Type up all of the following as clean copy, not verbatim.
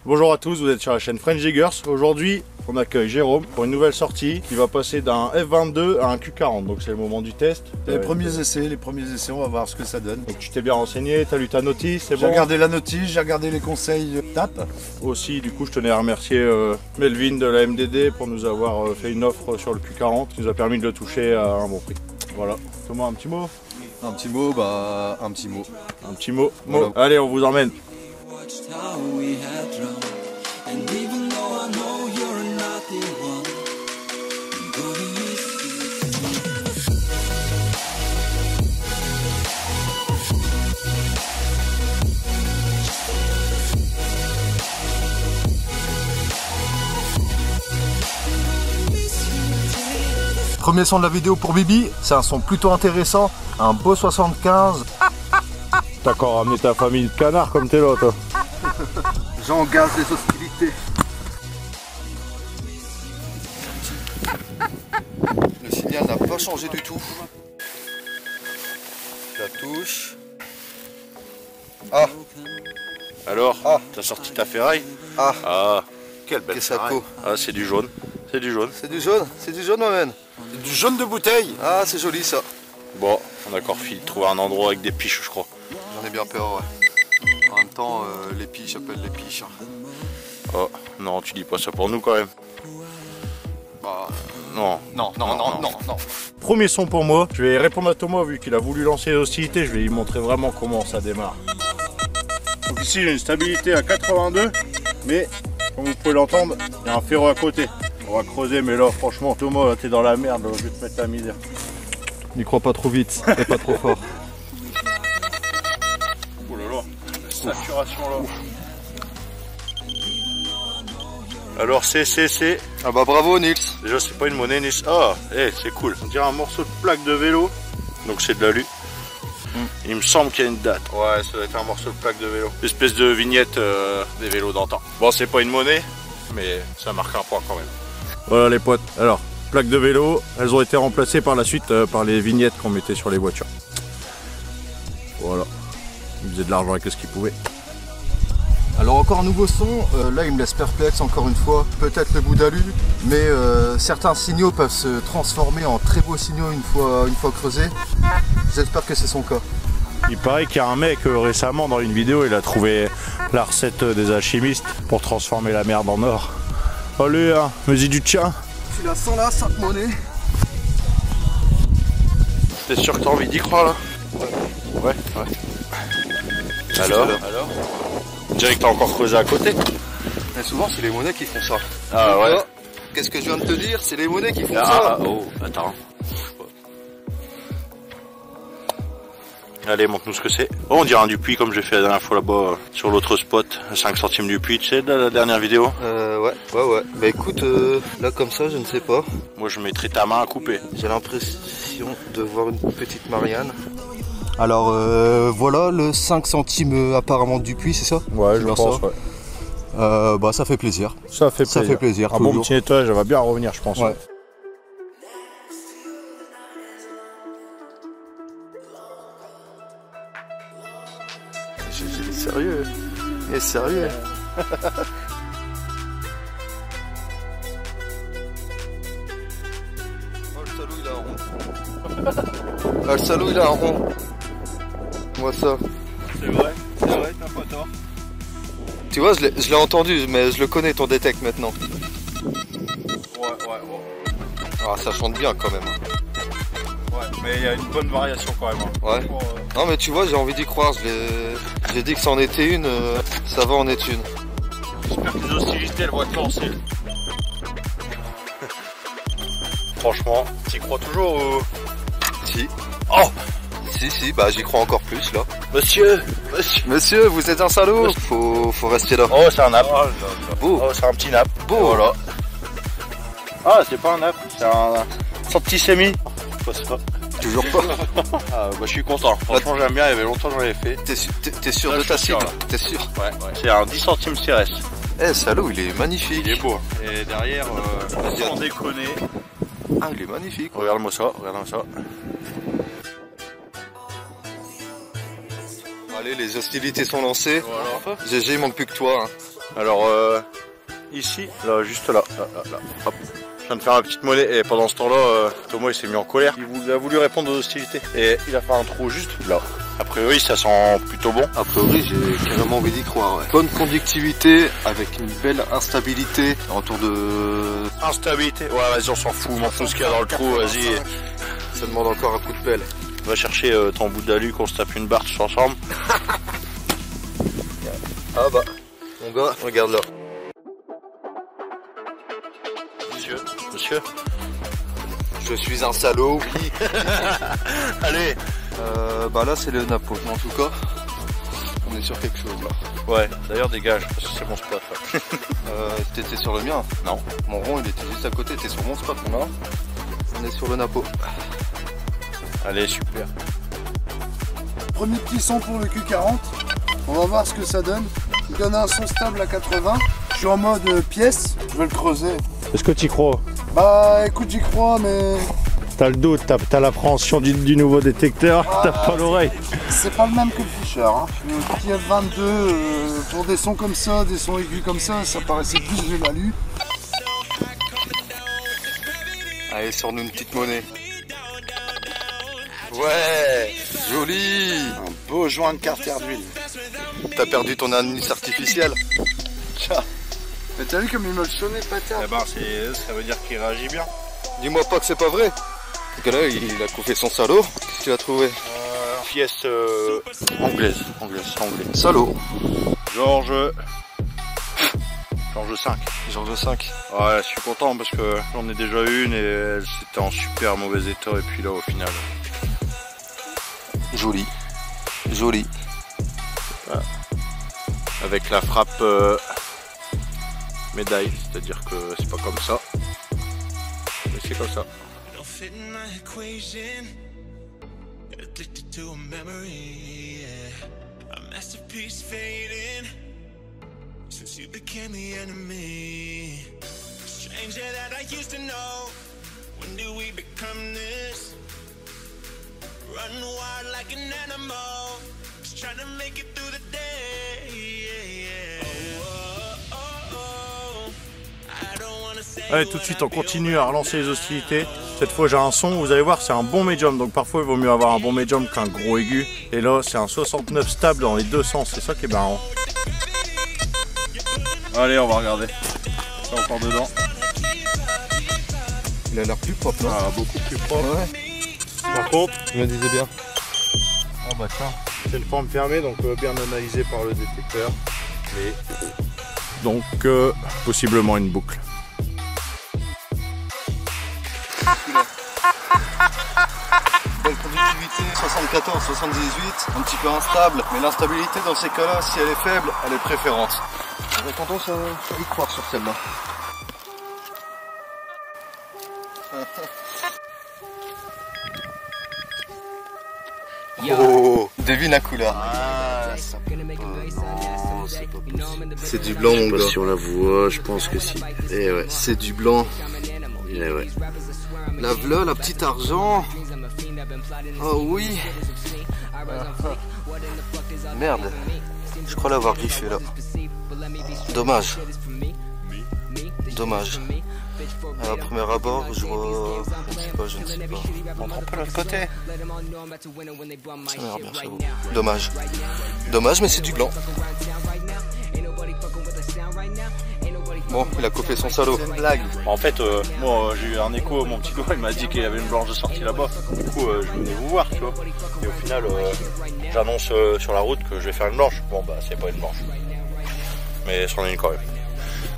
Bonjour à tous, vous êtes sur la chaîne French Diggers. Aujourd'hui, on accueille Jérôme pour une nouvelle sortie qui va passer d'un F22 à un Q40. Donc c'est le moment du test. Les premiers essais, on va voir ce que ça donne. Donc tu t'es bien renseigné, tu as lu ta notice, c'est bon? J'ai regardé la notice, j'ai regardé les conseils TAP. Aussi, du coup, je tenais à remercier Melvin de la MDD pour nous avoir fait une offre sur le Q40 qui nous a permis de le toucher à un bon prix. Voilà. Thomas, un petit mot? Un petit mot, bah un petit mot. Un petit mot. Voilà. Allez, on vous emmène. Premier son de la vidéo pour Bibi, c'est un son plutôt intéressant, un beau 75. T'as encore ramené ta famille de canards comme t'es là, toi. J'engage les hostilités. Le signal n'a pas changé du tout. La touche. Ah. Alors, Ah. t'as sorti ta ferraille? Ah. Ah, quelle belle Qu'est-ce que ça ferraille. coûte? Ah, c'est du jaune. C'est du jaune. C'est du jaune? C'est du jaune, Mohamed? Du jaune de bouteille. Ah, c'est joli ça. Bon, on a encore fini de trouver un endroit avec des piches, je crois. J'en ai bien peur, ouais. En même temps, les piches appellent les piches. Oh, non, tu dis pas ça pour nous quand même. Bah, Non. non. Premier son pour moi. Je vais répondre à Thomas vu qu'il a voulu lancer les hostilités. Je vais lui montrer vraiment comment ça démarre. Donc ici, j'ai une stabilité à 82, mais comme vous pouvez l'entendre, il y a un ferro à côté. On va creuser, mais là, franchement, Thomas, là, t'es dans la merde. Là, je vais te mettre la misère. N'y crois pas trop vite et pas trop fort. Oh là là, la saturation là. Alors c'est. Ah bah bravo Nils. Déjà c'est pas une monnaie Nice. Ah, c'est cool. On dirait un morceau de plaque de vélo. Donc c'est de l'alu. Il me semble qu'il y a une date. Ouais, ça doit être un morceau de plaque de vélo. Espèce de vignette des vélos d'antan. Bon, c'est pas une monnaie, mais ça marque un point quand même. Voilà les potes. Alors, plaques de vélo, elles ont été remplacées par la suite par les vignettes qu'on mettait sur les voitures. Voilà. Ils faisaient de l'argent avec ce qu'ils pouvaient. Alors encore un nouveau son, là il me laisse perplexe encore une fois, peut-être le bout d'alu, mais certains signaux peuvent se transformer en très beaux signaux une fois creusés. J'espère que c'est son cas. Il paraît qu'il y a un mec récemment dans une vidéo, il a trouvé la recette des alchimistes pour transformer la merde en or. Allez, hein, vas-y du tien. Tu la sens là, cette monnaie? T'es sûr que t'as envie d'y croire là? Ouais. Alors on dirait que t'as encore creusé à côté. Et souvent c'est les monnaies qui font ça. Ah ouais. Qu'est-ce que je viens de te dire? C'est les monnaies qui font Ah, ça. oh, attends. Allez, montre-nous ce que c'est. Oh, on dirait un dupuis comme j'ai fait la dernière fois là-bas sur l'autre spot. 5 centimes du puits, tu sais, de la dernière vidéo. Ouais. Bah écoute, là comme ça, je ne sais pas. Moi, je mettrais ta main à couper. J'ai l'impression de voir une petite Marianne. Alors voilà le 5 centimes apparemment du puits, c'est ça? Ouais, je pense, pense, ouais. Bah ça fait plaisir. Ça fait plaisir. Un bon toujours. petit nettoyage, ça va bien revenir, je pense. Ouais. J'ai sérieux. Il est sérieux. Oh le salaud il a un rond. Ah le salaud il a un rond. Moi ça. C'est vrai, t'as pas tort. Tu vois, je l'ai entendu, mais je le connais ton détect maintenant. Ouais. Ah ça chante bien quand même. Ouais, mais il y a une bonne variation quand même. Hein. Ouais. Non mais tu vois, j'ai envie d'y croire. J'ai dit que c'en était une, ça va en être une. J'espère que les hostilités elles vont être lancées. Franchement, t'y crois toujours ou... Si. Oh Si, bah j'y crois encore plus là. Monsieur, vous êtes un salaud. Faut rester là. Oh, c'est un nappe. Beau. Oh, c'est un petit nappe. Beau. Et voilà. Ah, c'est pas un nappe, c'est un petit sémi. Toujours pas. Ah, bah, je suis content. Franchement, j'aime bien. Il y avait longtemps que j'en avais fait. T'es sûr Là, de je ta suis sûr, cible? là. T'es sûr? Ouais. C'est un 10 centimes CRS. Eh, salaud, il est magnifique. Il est beau. Et derrière, sans déconner. Ah, il est magnifique. Regarde-moi ça, regarde-moi ça. Allez, les hostilités sont lancées. Voilà. GG, il manque plus que toi. Hein. Alors ici, là, juste là, hop. Je viens de faire ma petite monnaie et pendant ce temps-là, Thomas il s'est mis en colère. Il a voulu répondre aux hostilités et il a fait un trou juste là. A priori, ça sent plutôt bon. A priori, j'ai carrément envie d'y croire. Ouais. Bonne conductivité avec une belle instabilité autour de... Instabilité. Ouais, vas-y, on s'en fout. On m'en fout ce qu'il y a dans le trou. Vas-y. Ça demande encore un coup de pelle. Va chercher ton bout d'alu qu'on se tape une barre tous ensemble. Ah bah, mon gars, regarde là. Monsieur. Je suis un salaud, oui. Allez. Bah là c'est le Napo. En tout cas, on est sur quelque chose là. Ouais, d'ailleurs dégage, parce que c'est mon spot. Ouais. T'étais sur le mien? Non. Mon rond il était juste à côté, t'es sur mon spot là. On est sur le Napo. Allez, super. Premier petit son pour le Q40. On va voir ce que ça donne. Il donne un son stable à 80. Je suis en mode pièce, je vais le creuser. Est-ce que tu y crois? Bah écoute, j'y crois, mais T'as le doute, t'as l'appréhension du nouveau détecteur, t'as pas l'oreille. c'est pas le même que le Fischer. Hein. Le petit F22, pour des sons comme ça, des sons aigus comme ça paraissait plus de l'alu. Allez, sors-nous une petite monnaie. Ouais, joli. Un beau joint de carter d'huile. T'as perdu ton anus artificiel. Tiens. Mais t'as vu comme il me le sonnait, patate? Eh ben, ça veut dire qu'il réagit bien. Dis-moi pas que c'est pas vrai. Parce que là, il a coupé son salaud. Qu'est-ce que tu as trouvé? Pièce anglaise. Salaud. Georges 5. Georges 5. Ouais, je suis content parce que j'en ai déjà une et c'était en super mauvais état et puis là au final. Joli. Joli. Voilà. Avec la frappe médaille, c'est-à-dire que c'est pas comme ça. Mais c'est comme ça. Since you became the enemy, stranger that I used to know. When do we become this? Run wild like an animal, just trying to make it through the day. Oh, oh, oh. I don't wanna say. Allez, tout de suite, on continue à relancer les hostilités. Cette fois, j'ai un son, vous allez voir, c'est un bon médium. Donc parfois, il vaut mieux avoir un bon médium qu'un gros aigu. Et là, c'est un 69 stable dans les deux sens. C'est ça qui est marrant. Allez, on va regarder. C'est encore dedans. Il a l'air plus propre là. Ah, beaucoup plus propre. Ouais. Par contre, Je me disais bien. ah bah tiens, c'est une forme fermée, donc bien analysée par le détecteur. Et donc possiblement une boucle. Belle conductivité, 74, 78, un petit peu instable, mais l'instabilité dans ces cas-là, si elle est faible, elle est préférente. J'aurais tendance à y croire sur celle-là. Oh, devine la couleur. Ah, C'est du blanc, mon gars. si on la voit, je pense que si. Et ouais, C'est du blanc. et ouais. La v'là, la petite argent. Oh oui. Merde. Je crois l'avoir griffé là. Dommage. Dommage. À premier abord, je vois... Je ne sais pas. Montre un peu l'autre côté. Ça m'a l'air bien, ça vaut. Dommage. Dommage, mais c'est du blanc. Bon, il a coupé son salaud. C'est une blague. En fait, moi j'ai eu un écho, mon petit doigt il m'a dit qu'il y avait une blanche de sortie là-bas. Du coup, je venais vous voir, tu vois. Et au final, j'annonce sur la route que je vais faire une blanche. Bon, bah, c'est pas une blanche. Mais c'en est une quand même.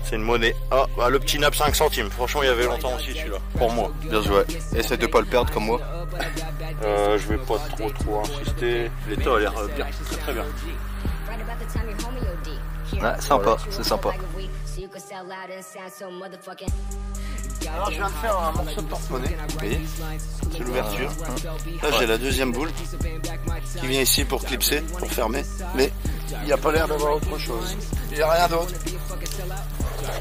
C'est une monnaie. Ah, bah, le petit nappe 5 centimes. Franchement, il y avait longtemps aussi celui-là. Pour moi. Bien joué. Essaye de pas le perdre comme moi. Je vais pas trop insister. L'état a l'air bien, très bien. Ouais, sympa, c'est sympa. Alors je viens de faire un morceau de porte-monnaie. Oui. C'est l'ouverture. Là j'ai la deuxième boule qui vient ici pour clipser, pour fermer. Mais il n'y a pas l'air d'avoir autre chose. Il n'y a rien d'autre.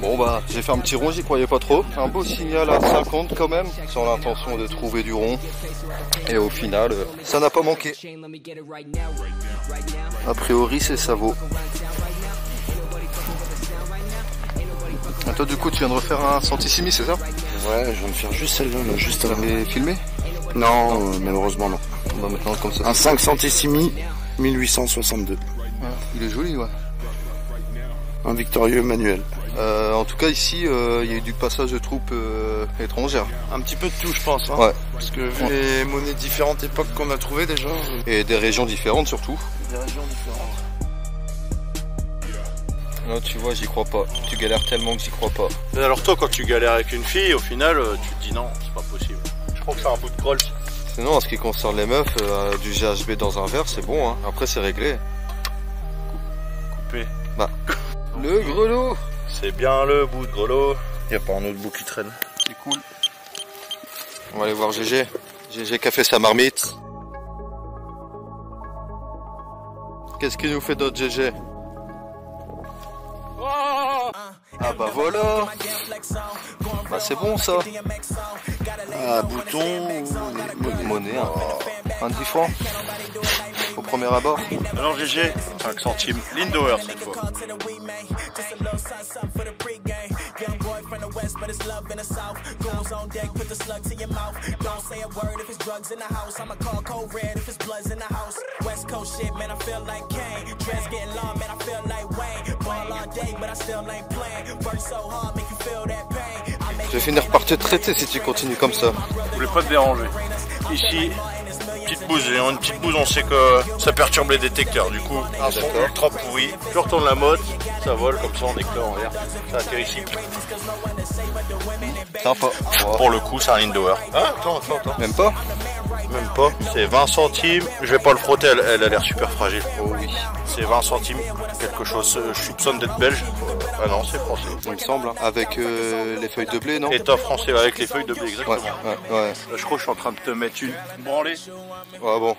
Bon bah, j'ai fait un petit rond, j'y croyais pas trop. Un beau signal à 50 quand même, sans l'intention de trouver du rond. Et au final, ça n'a pas manqué. A priori, c'est ça vaut. Toi du coup tu viens de refaire un centissimi, c'est ça? Ouais, je viens de faire juste celle-là, là, juste Tu avant. l'avais filmé? Non, malheureusement non. Bah maintenant comme ça. Un 5 centissimi 1862. Ouais, il est joli, ouais. Un victorieux manuel. En tout cas ici, il y a eu du passage de troupes étrangères. Un petit peu de tout, je pense. Hein. Ouais. Parce que vu les monnaies différentes époques qu'on a trouvées déjà. Et des régions différentes surtout. Des régions différentes. Là tu vois, j'y crois pas. Tu galères tellement que j'y crois pas. Mais alors toi, quand tu galères avec une fille, au final, tu te dis non, c'est pas possible. Je crois que c'est un bout de groll. Sinon en ce qui concerne les meufs, du GHB dans un verre c'est bon, hein. Après c'est réglé. Coupé. Bah. Le grelot. C'est bien le bout de grelot. Y a pas un autre bout qui traîne. C'est cool. On va aller voir GG. GG qui a fait sa marmite. Qu'est-ce qu'il nous fait d'autre GG? Ah bah voilà. Bah c'est bon ça. Ah, bouton, Monnaie, un 10 francs. Au premier abord. Alors GG, 5 centimes. Lindauer cette fois. Je vais finir par te traiter si tu continues comme ça. Je voulais pas te déranger. Ici, petite bouse. Et une petite bouse, on sait que ça perturbe les détecteurs. Du coup, un son ultra pourri. Je retourne la mode, ça vole comme ça en éclat en l'air. Ça atterrit ici. Sympa. Pour le coup, c'est un Lindauer. Hein, attends. Même pas? Même pas. C'est 20 centimes. Je vais pas le frotter, elle a l'air super fragile. Oh oui. C'est 20 centimes. Quelque chose, je soupçonne d'être belge. Ah non, c'est français. Il me semble. Hein. Avec les feuilles de blé, non? État français avec les feuilles de blé, exactement. Ouais. Là, je crois que je suis en train de te mettre une branlée. Ouais bon.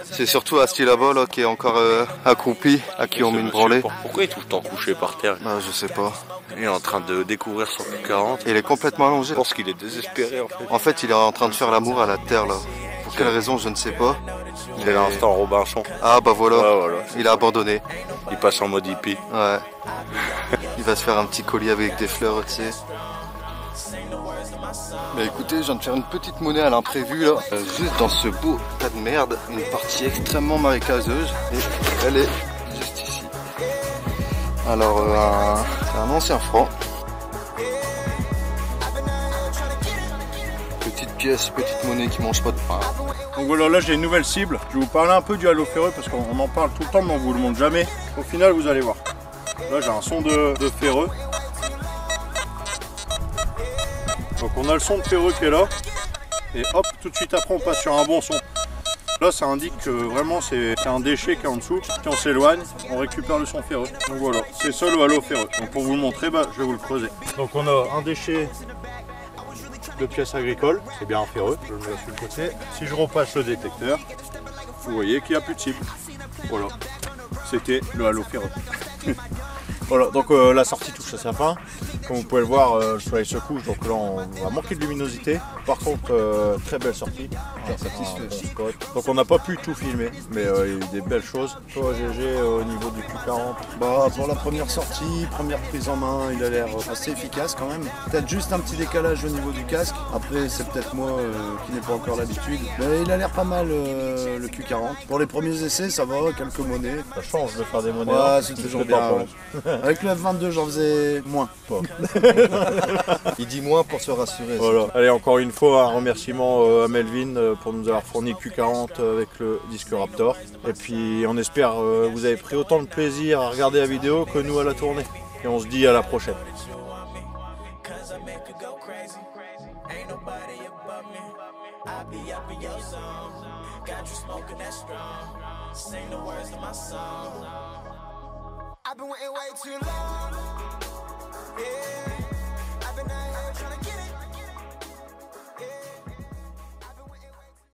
C'est surtout Asti là-bas là, qui est encore accroupi, à qui on met une branlée. Pourquoi il est tout le temps couché par terre? Bah je sais pas. Il est en train de découvrir son Q40. Il est complètement allongé. Je pense qu'il est désespéré en fait. En fait il est en train de faire l'amour à la terre là. Pour quelle raison je ne sais pas. C'est l'instant Robinson. Ah bah voilà. Ouais, voilà. Il a abandonné. Il passe en mode hippie. Ouais. Il va se faire un petit collier avec des fleurs, tu sais. Bah écoutez, je viens de faire une petite monnaie à l'imprévu là. Juste dans ce beau tas de merde, une partie extrêmement marécageuse. Et elle est juste ici. Alors, c'est un ancien franc. Petite pièce, petite monnaie qui mange pas de pain. Donc voilà, là j'ai une nouvelle cible. Je vais vous parler un peu du halo ferreux parce qu'on en parle tout le temps mais on vous le montre jamais. Au final vous allez voir. Là j'ai un son de ferreux. Donc on a le son de ferreux qui est là. Et hop, tout de suite après on passe sur un bon son. Là ça indique que vraiment c'est un déchet qui est en dessous. Si on s'éloigne, on récupère le son ferreux. Donc voilà, c'est ça le halo ferreux. Donc pour vous le montrer, je vais vous le creuser. Donc on a un déchet de pièces agricoles, c'est bien un ferreux, je le mets sur le côté. Si je repasse le détecteur, vous voyez qu'il n'y a plus de cible. Voilà, c'était le halo ferreux. Voilà, donc la sortie touche à sa fin. Comme vous pouvez le voir, le soleil se couche, donc là on va manquer de luminosité. Par contre, très belle sortie. Satisfait. Donc on n'a pas pu tout filmer, mais il y a eu des belles choses. Toi GG, au niveau du Q40, Bah pour la première sortie, première prise en main, il a l'air assez efficace quand même. Peut-être juste un petit décalage au niveau du casque. Après c'est peut-être moi qui n'ai pas encore l'habitude. Mais il a l'air pas mal le Q40. Pour les premiers essais ça va, quelques monnaies. ça change de faire des monnaies. Ouais, c'est toujours bien. Avec le F22 j'en faisais moins. Il dit moins pour se rassurer. Voilà. Allez, encore une fois, un remerciement à Melvin pour nous avoir fourni le Q40 avec le disque Raptor. Et puis on espère que vous avez pris autant de plaisir à regarder la vidéo que nous à la tournée. Et on se dit à la prochaine. I've been waiting way too long. Yeah.